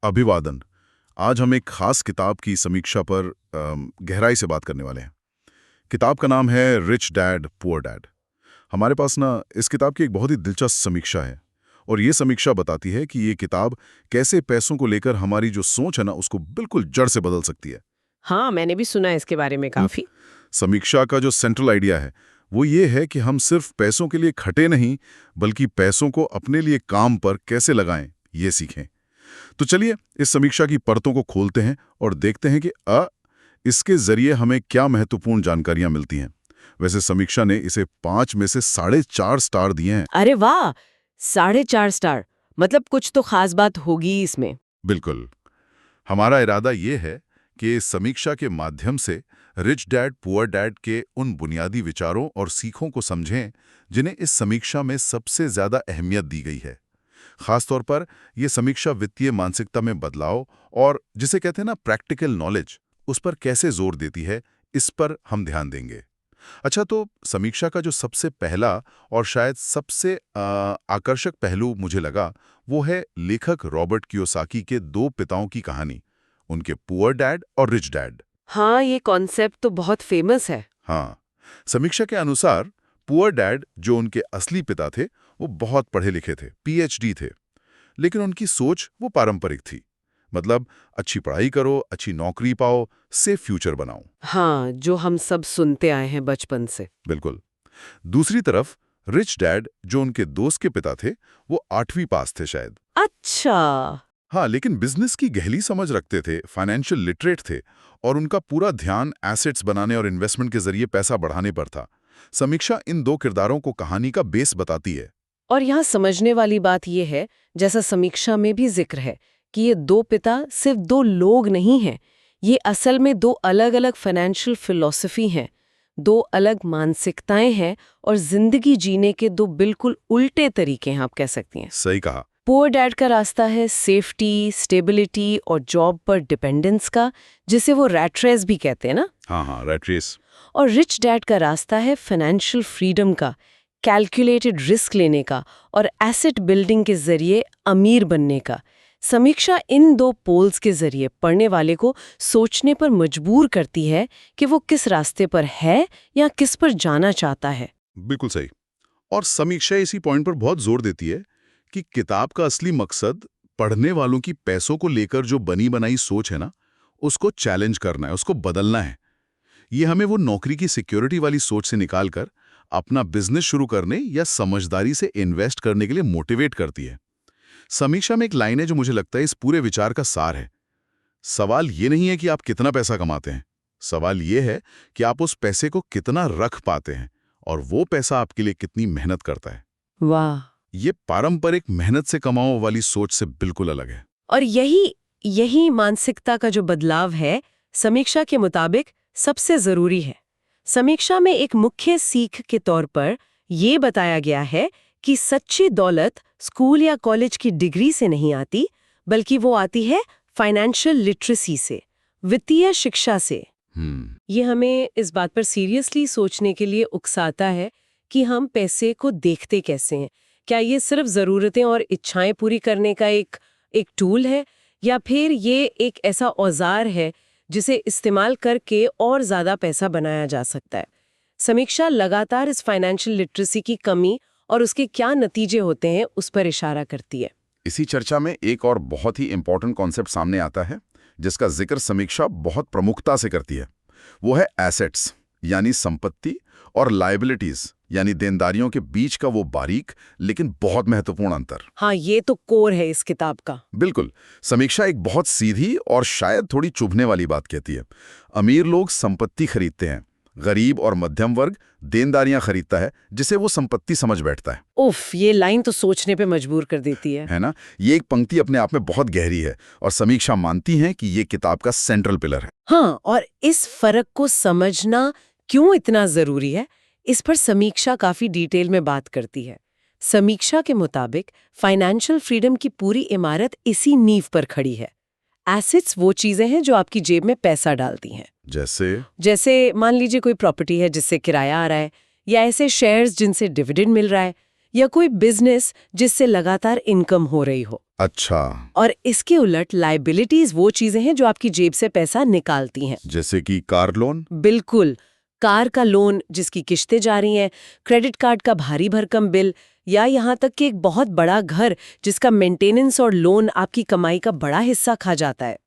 अभिवादन। आज हम एक खास किताब की समीक्षा पर गहराई से बात करने वाले हैं। किताब का नाम है रिच डैड पुअर डैड। हमारे पास ना इस किताब की एक बहुत ही दिलचस्प समीक्षा है और ये समीक्षा बताती है कि ये किताब कैसे पैसों को लेकर हमारी जो सोच है ना उसको बिल्कुल जड़ से बदल सकती है। हाँ, मैंने भी सुना है इसके बारे में हम्म, काफी। समीक्षा का जो सेंट्रल आइडिया है वो ये है कि हम सिर्फ पैसों के लिए खटे नहीं, बल्कि पैसों को अपने लिए काम पर कैसे लगाएं ये सीखें। तो चलिए इस समीक्षा की परतों को खोलते हैं और देखते हैं कि इसके जरिए हमें क्या महत्वपूर्ण जानकारियां मिलती हैं। वैसे समीक्षा ने इसे 5 में से 4.5 स्टार दिए हैं। अरे वाह, 4.5 स्टार। मतलब कुछ तो खास बात होगी इसमें। बिल्कुल। हमारा इरादा ये है कि इस समीक्षा के माध्यम से रिच डैड पुअर डैड के उन बुनियादी विचारों और सीखों को समझें जिन्हें इस समीक्षा में सबसे ज्यादा अहमियत दी गई है। खासतौर पर यह समीक्षा वित्तीय मानसिकता में बदलाव और जिसे कहते हैं ना प्रैक्टिकल नॉलेज, उस पर कैसे जोर देती है, इस पर हम ध्यान देंगे। अच्छा, तो समीक्षा का जो सबसे पहला और शायद सबसे आकर्षक पहलू मुझे लगा वो है लेखक रॉबर्ट कियोसाकी के दो पिताओं की कहानी, उनके पुअर डैड और रिच डैड। हाँ, ये कॉन्सेप्ट तो बहुत फेमस है। हाँ, समीक्षा के अनुसार पुअर डैड जो उनके असली पिता थे वो बहुत पढ़े लिखे थे, पीएचडी थे, लेकिन उनकी सोच वो पारंपरिक थी। मतलब अच्छी पढ़ाई करो, अच्छी नौकरी पाओ, सेफ फ्यूचर बनाओ। हाँ, जो हम सब सुनते आए हैं बचपन से। बिल्कुल। दूसरी तरफ रिच डैड जो उनके दोस्त के पिता थे वो 8वीं पास थे शायद। अच्छा। हाँ, लेकिन बिजनेस की गहरी समझ रखते थे, फाइनेंशियल लिटरेट थे और उनका पूरा ध्यान एसेट्स बनाने और इन्वेस्टमेंट के जरिए पैसा बढ़ाने पर था। समीक्षा इन दो किरदारों को कहानी का बेस बताती है। और यहाँ समझने वाली बात यह है, जैसा समीक्षा में भी जिक्र है, कि ये दो पिता सिर्फ दो लोग नहीं हैं। ये असल में दो अलग-अलग फाइनेंशियल फिलॉसफी हैं, दो अलग मानसिकताएं हैं और जिंदगी जीने के दो बिल्कुल उल्टे तरीके हैं, आप कह सकती हैं। सही कहा। पुअर डैड का रास्ता है सेफ्टी, स्टेबिलिटी और जॉब पर डिपेंडेंस का, जिसे वो रैट रेस भी कहते हैं ना। हाँ हाँ, रैट रेस। और रिच डैड का रास्ता है फाइनेंशियल फ्रीडम का, कैलकुलेटेड रिस्क लेने का और एसेट बिल्डिंग के जरिए अमीर बनने का। समीक्षा इन दो पोल्स के जरिए पढ़ने वाले को सोचने पर मजबूर करती है कि वो किस रास्ते पर है या किस पर जाना चाहता है। बिल्कुल सही। और समीक्षा इसी पॉइंट पर बहुत जोर देती है कि किताब का असली मकसद पढ़ने वालों की पैसों को लेकर जो बनी बनाई सोच है ना, उसको चैलेंज करना है, उसको बदलना है। ये हमें वो नौकरी की सिक्योरिटी वाली सोच से निकालकर अपना बिजनेस शुरू करने या समझदारी से इन्वेस्ट करने के लिए मोटिवेट करती है। समीक्षा में एक लाइन है जो मुझे लगता है इस पूरे विचार का सार है। सवाल ये नहीं है कि आप कितना पैसा कमाते हैं, सवाल ये है कि आप उस पैसे को कितना रख पाते हैं और वो पैसा आपके लिए कितनी मेहनत करता है। वाह। ये पारंपरिक मेहनत से कमाओ वाली सोच से बिल्कुल अलग है। और यही यही मानसिकता का जो बदलाव है, समीक्षा के मुताबिक सबसे जरूरी है। समीक्षा में एक मुख्य सीख के तौर पर यह बताया गया है कि सच्ची दौलत स्कूल या कॉलेज की डिग्री से नहीं आती, बल्कि वो आती है फाइनेंशियल लिटरेसी से, वित्तीय शिक्षा से। ये हमें इस बात पर सीरियसली सोचने के लिए उकसाता है कि हम पैसे को देखते कैसे हैं। क्या ये सिर्फ ज़रूरतें और इच्छाएं पूरी करने का एक टूल है, या फिर ये एक ऐसा औजार है जिसे इस्तेमाल करके और ज़्यादा पैसा बनाया जा सकता है। समीक्षा लगातार इस फाइनेंशियल लिटरेसी की कमी और उसके क्या नतीजे होते हैं उस पर इशारा करती है। इसी चर्चा में एक और बहुत ही इंपॉर्टेंट कॉन्सेप्ट सामने आता है जिसका जिक्र समीक्षा बहुत प्रमुखता से करती है। वो है एसेट्स यानी संपत्ति और लायबिलिटीज यानी देनदारियों के बीच का वो बारीक लेकिन बहुत महत्वपूर्ण अंतर। हाँ, ये तो कोर है इस किताब का। बिल्कुल। समीक्षा एक बहुत सीधी और शायद थोड़ी चुभने वाली बात कहती है। अमीर लोग संपत्ति खरीदते हैं, गरीब और मध्यम वर्ग देनदारियां खरीदता है जिसे वो संपत्ति समझ बैठता है। उफ, ये लाइन तो सोचने पे मजबूर कर देती है ना? ये एक पंक्ति अपने आप में बहुत गहरी है और समीक्षा मानती है कि ये किताब का सेंट्रल पिलर है। हाँ, और इस फर्क को समझना क्यों इतना जरूरी है, इस पर समीक्षा काफी डिटेल में बात करती है। समीक्षा के मुताबिक फाइनेंशियल फ्रीडम की पूरी इमारत इसी नींव पर खड़ी है। एसेट्स वो चीजें हैं जो आपकी जेब में पैसा डालती हैं। जैसे मान लीजिए कोई प्रॉपर्टी है जिससे किराया आ रहा है, या ऐसे शेयर्स जिनसे डिविडेंड मिल रहा है, या कोई बिजनेस जिससे लगातार इनकम हो रही हो। अच्छा, और इसके उलट लायबिलिटीज वो चीजें हैं जो आपकी जेब से पैसा निकालती हैं। जैसे कि कार लोन। बिल्कुल। कार का लोन जिसकी किश्तें जा रही हैं, क्रेडिट कार्ड का भारी भरकम बिल, या यहाँ तक कि एक बहुत बड़ा घर जिसका मेंटेनेंस और लोन आपकी कमाई का बड़ा हिस्सा खा जाता है।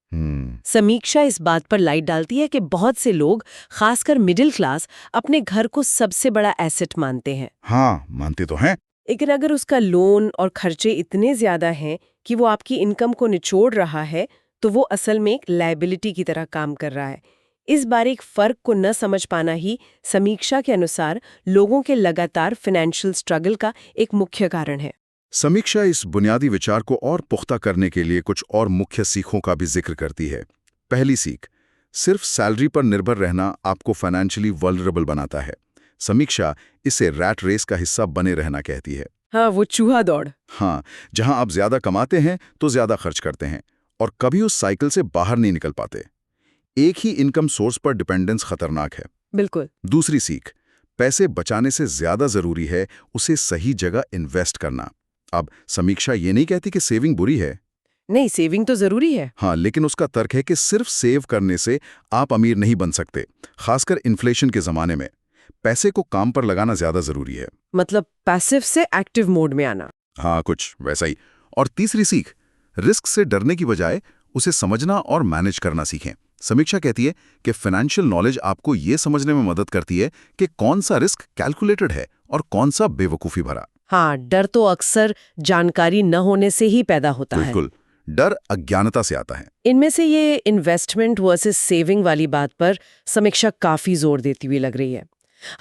समीक्षा इस बात पर लाइट डालती है कि बहुत से लोग, खासकर मिडिल क्लास, अपने घर को सबसे बड़ा एसेट मानते हैं। हाँ, मानते तो हैं। लेकिन अगर उसका लोन और खर्चे इतने ज्यादा हैं कि वो आपकी इनकम को निचोड़ रहा है, तो वो असल में एक लायबिलिटी की तरह काम कर रहा है। इस बारीक फर्क को न समझ पाना ही समीक्षा के अनुसार लोगों के लगातार फाइनेंशियल स्ट्रगल का एक मुख्य कारण है। समीक्षा इस बुनियादी विचार को और पुख्ता करने के लिए कुछ और मुख्य सीखों का भी जिक्र करती है। पहली सीख, सिर्फ सैलरी पर निर्भर रहना आपको फाइनेंशियली वल्नरेबल बनाता है। समीक्षा इसे रैट रेस का हिस्सा बने रहना कहती है। हाँ, वो चूहा दौड़। हाँ, जहां आप ज्यादा कमाते हैं तो ज्यादा खर्च करते हैं और कभी उस साइकिल से बाहर नहीं निकल पाते। एक ही इनकम सोर्स पर डिपेंडेंस खतरनाक है। बिल्कुल। दूसरी सीख, पैसे बचाने से ज्यादा जरूरी है उसे सही जगह इन्वेस्ट करना। अब समीक्षा ये नहीं कहती कि सेविंग बुरी है। नहीं, सेविंग तो जरूरी है। हाँ, लेकिन उसका तर्क है कि सिर्फ सेव करने से आप अमीर नहीं बन सकते। खासकर इन्फ्लेशन के जमाने में पैसे को काम पर लगाना ज्यादा जरूरी है। मतलब पैसिव से एक्टिव मोड में आना। हाँ, कुछ वैसा ही। और तीसरी सीख, रिस्क से डरने की बजाय उसे समझना और मैनेज करना सीखें। समीक्षा कहती है कि फाइनेंशियल नॉलेज आपको ये समझने में मदद करती है कि कौन सा रिस्क कैलकुलेटेड है और कौन सा बेवकूफ़ी भरा। हाँ, डर तो अक्सर जानकारी न होने से ही पैदा होता है। बिल्कुल, डर अज्ञानता से आता है। इनमें से ये इन्वेस्टमेंट वर्सेस सेविंग वाली बात पर समीक्षा काफी जोर देती हुई लग रही है।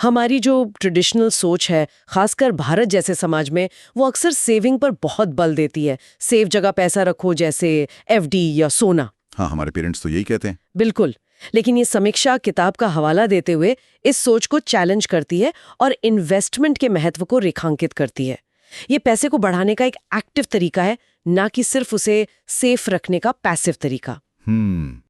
हमारी जो ट्रेडिशनल सोच है, खासकर भारत जैसे समाज में, वो अक्सर सेविंग पर बहुत बल देती है। सेफ जगह पैसा रखो, जैसे एफडी या सोना। हाँ, हमारे पेरेंट्स तो यही कहते हैं। बिल्कुल। लेकिन ये समीक्षा किताब का हवाला देते हुए इस सोच को चैलेंज करती है और इन्वेस्टमेंट के महत्व को रेखांकित करती है। ये पैसे को बढ़ाने का एक एक्टिव तरीका है, ना कि सिर्फ उसे सेफ रखने का पैसिव तरीका।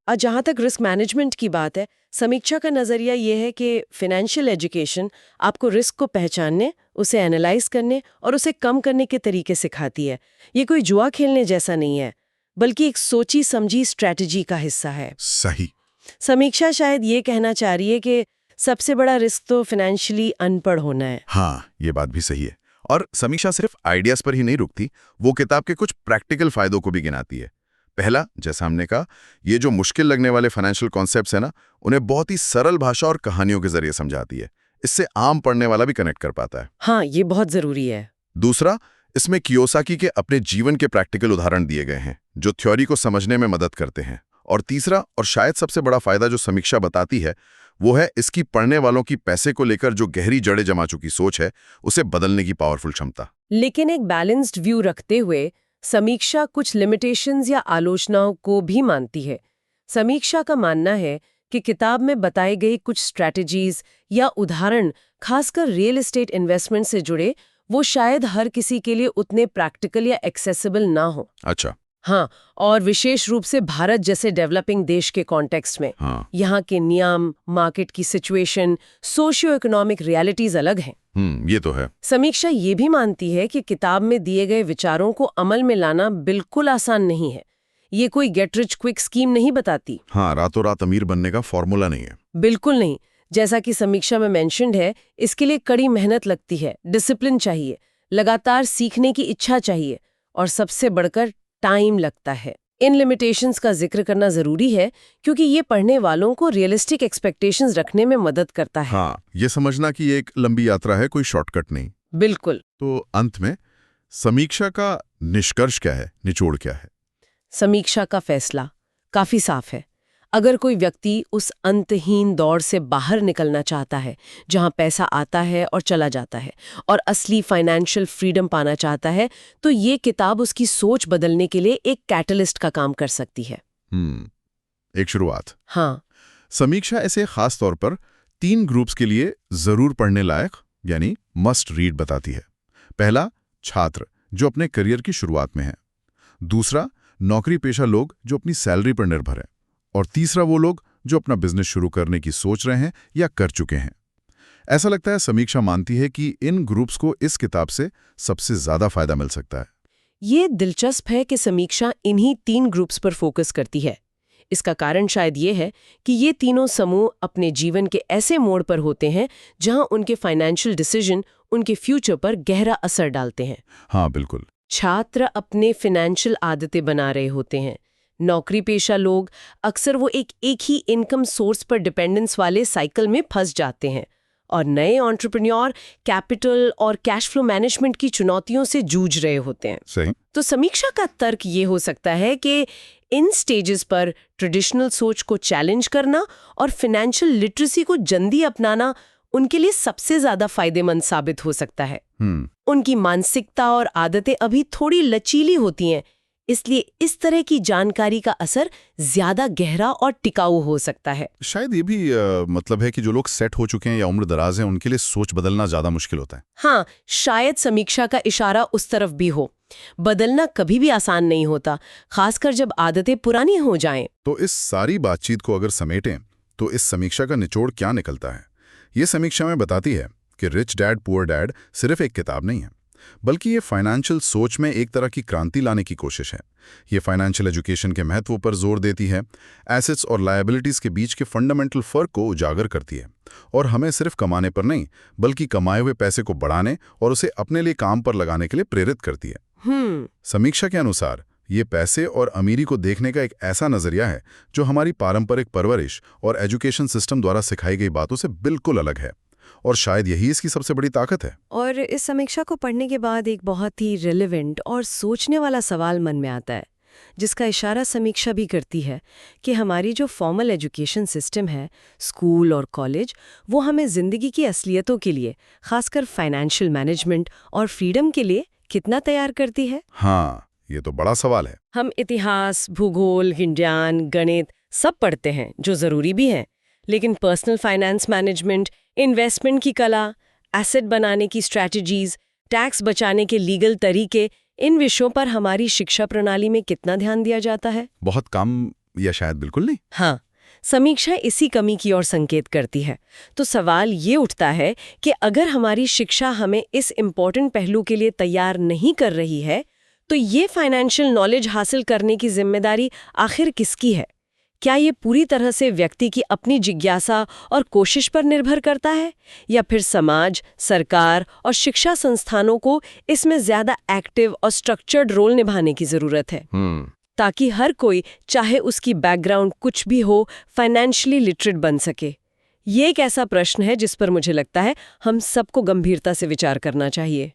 और जहां तक रिस्क मैनेजमेंट की बात है, समीक्षा का नजरिया ये है कि फाइनेंशियल एजुकेशन आपको रिस्क को पहचानने, उसे एनालाइज करने और उसे कम करने के तरीके सिखाती है। ये कोई जुआ खेलने जैसा नहीं है, बल्कि एक सोची समझी स्ट्रैटेजी का हिस्सा है। सही। समीक्षा शायद ये कहना चाह रही है कि सबसे बड़ा रिस्क तो फाइनेंशियली अनपढ़ होना है। हाँ, ये बात भी सही है। और समीक्षा सिर्फ आइडियाज पर ही नहीं रुकती, वो किताब के कुछ प्रैक्टिकल फायदों को भी गिनाती है। पहला, जैसा हमने कहा, ये जो मुश्किल लगने वाले फाइनेंशियल कॉन्सेप्ट्स है ना, उन्हें बहुत ही सरल भाषा और कहानियों के जरिए समझाती है। इससे आम पढ़ने वाला भी कनेक्ट कर पाता है। हाँ, ये बहुत जरूरी है। दूसरा, इसमें कियोसाकी के अपने जीवन के प्रैक्टिकल उदाहरण दिए गए हैं जो थ्योरी को समझने में मदद करते हैं। और तीसरा, और शायद सबसे बड़ा फायदा जो समीक्षा बताती है, वो है इसकी पढ़ने वालों की पैसे को लेकर जो गहरी जड़ें जमा चुकी सोच है, उसे बदलने की पावरफुल क्षमता। लेकिन एक बैलेंस्ड व्यू रखते हुए समीक्षा कुछ लिमिटेशंस या आलोचनाओं को भी मानती है। समीक्षा का मानना है कि किताब में बताई गई कुछ स्ट्रैटेजीज या उदाहरण, खासकर रियल एस्टेट इन्वेस्टमेंट से जुड़े, वो शायद हर किसी के लिए उतने प्रैक्टिकल या एक्सेसिबल ना हो। अच्छा। हाँ, और विशेष रूप से भारत जैसे डेवलपिंग देश के कॉन्टेक्स्ट में। हाँ। यहाँ के नियम, मार्केट की सिचुएशन, सोशियो इकोनॉमिक रियलिटीज अलग हैं। ये तो है। समीक्षा ये भी मानती है कि किताब में दिए गए विचारों को अमल में लाना बिल्कुल आसान नहीं है। ये कोई गेट रिच क्विक स्कीम नहीं बताती। हाँ, रातों रात अमीर बनने का फॉर्मूला नहीं है। बिल्कुल नहीं। जैसा कि समीक्षा में मेंशन्ड है, इसके लिए कड़ी मेहनत लगती है, डिसिप्लिन चाहिए, लगातार सीखने की इच्छा चाहिए, और सबसे बढ़कर टाइम लगता है। इन लिमिटेशंस का जिक्र करना जरूरी है क्योंकि ये पढ़ने वालों को रियलिस्टिक एक्सपेक्टेशंस रखने में मदद करता है। हाँ, ये समझना कि ये एक लंबी यात्रा है, कोई शॉर्टकट नहीं। बिल्कुल। तो अंत में समीक्षा का निष्कर्ष क्या है, निचोड़ क्या है? समीक्षा का फैसला काफी साफ है। अगर कोई व्यक्ति उस अंतहीन दौड़ से बाहर निकलना चाहता है जहां पैसा आता है और चला जाता है, और असली फाइनेंशियल फ्रीडम पाना चाहता है, तो ये किताब उसकी सोच बदलने के लिए एक कैटलिस्ट का काम कर सकती है। एक शुरुआत। हाँ। समीक्षा ऐसे खास तौर पर 3 ग्रुप्स के लिए जरूर पढ़ने लायक यानी मस्ट रीड बताती है। पहला, छात्र जो अपने करियर की शुरुआत में है। दूसरा, नौकरी पेशा लोग जो अपनी सैलरी पर निर्भर है। और तीसरा, वो लोग जो अपना बिजनेस शुरू करने की सोच रहे हैं या कर चुके हैं। ऐसा लगता है समीक्षा मानती है कि इन ग्रुप्स को इस किताब से सबसे ज्यादा फायदा मिल सकता है। ये दिलचस्प है कि समीक्षा इन्हीं 3 ग्रुप्स पर फोकस करती है। इसका कारण शायद ये है कि ये तीनों समूह अपने जीवन के ऐसे मोड़ पर होते हैं जहां उनके फाइनेंशियल डिसीजन उनके फ्यूचर पर गहरा असर डालते हैं। हाँ, बिल्कुल। छात्र अपने फाइनेंशियल आदतें बना रहे होते हैं। नौकरी पेशा लोग अक्सर वो एक ही इनकम सोर्स पर डिपेंडेंस वाले साइकिल में फंस जाते हैं, और नए एंटरप्रेन्योर कैपिटल और कैश फ्लो मैनेजमेंट की चुनौतियों से जूझ रहे होते हैं। सही। तो समीक्षा का तर्क ये हो सकता है कि इन स्टेजेस पर ट्रेडिशनल सोच को चैलेंज करना और फाइनेंशियल लिटरेसी को जल्दी अपनाना उनके लिए सबसे ज्यादा फायदेमंद साबित हो सकता है। उनकी मानसिकता और आदतें अभी थोड़ी लचीली होती हैं, इसलिए इस तरह की जानकारी का असर ज्यादा गहरा और टिकाऊ हो सकता है। शायद ये भी मतलब है कि जो लोग सेट हो चुके हैं या उम्र दराज हैं, उनके लिए सोच बदलना ज्यादा मुश्किल होता है। हाँ, शायद समीक्षा का इशारा उस तरफ भी हो। बदलना कभी भी आसान नहीं होता, खासकर जब आदतें पुरानी हो जाएं। तो इस सारी बातचीत को अगर समेटें तो इस समीक्षा का निचोड़ क्या निकलता है? ये समीक्षा में बताती है कि रिच डैड पुअर डैड सिर्फ एक किताब नहीं है, बल्कि ये फाइनेंशियल सोच में एक तरह की क्रांति लाने की कोशिश है। ये फाइनेंशियल एजुकेशन के महत्व पर जोर देती है, एसेट्स और लायबिलिटीज के बीच के फंडामेंटल फर्क को उजागर करती है, और हमें सिर्फ कमाने पर नहीं बल्कि कमाए हुए पैसे को बढ़ाने और उसे अपने लिए काम पर लगाने के लिए प्रेरित करती है। समीक्षा के अनुसार ये पैसे और अमीरी को देखने का एक ऐसा नजरिया है जो हमारी पारंपरिक परवरिश और एजुकेशन सिस्टम द्वारा सिखाई गई बातों से बिल्कुल अलग है, और शायद यही इसकी सबसे बड़ी ताकत है। और इस समीक्षा को पढ़ने के बाद एक बहुत ही रिलेवेंट और सोचने वाला सवाल मन में आता है, जिसका इशारा समीक्षा भी करती है कि हमारी जो फॉर्मल एजुकेशन सिस्टम है, स्कूल और कॉलेज, वो हमें जिंदगी की असलियतों के लिए, खासकर फाइनेंशियल मैनेजमेंट और फ्रीडम के लिए कितना तैयार करती है। हाँ, ये तो बड़ा सवाल है। हम इतिहास, भूगोल, विज्ञान, गणित सब पढ़ते हैं, जो जरूरी भी है, लेकिन पर्सनल फाइनेंस मैनेजमेंट, इन्वेस्टमेंट की कला, एसेट बनाने की स्ट्रैटेजीज, टैक्स बचाने के लीगल तरीके, इन विषयों पर हमारी शिक्षा प्रणाली में कितना ध्यान दिया जाता है? बहुत कम या शायद बिल्कुल नहीं। हाँ, समीक्षा इसी कमी की ओर संकेत करती है। तो सवाल ये उठता है कि अगर हमारी शिक्षा हमें इस इम्पोर्टेंट पहलू के लिए तैयार नहीं कर रही है, तो ये फाइनेंशियल नॉलेज हासिल करने की जिम्मेदारी आखिर किसकी है? क्या ये पूरी तरह से व्यक्ति की अपनी जिज्ञासा और कोशिश पर निर्भर करता है, या फिर समाज, सरकार और शिक्षा संस्थानों को इसमें ज्यादा एक्टिव और स्ट्रक्चर्ड रोल निभाने की जरूरत है, ताकि हर कोई, चाहे उसकी बैकग्राउंड कुछ भी हो, फाइनेंशियली लिटरेट बन सके? ये एक ऐसा प्रश्न है जिस पर मुझे लगता है हम सबको गंभीरता से विचार करना चाहिए।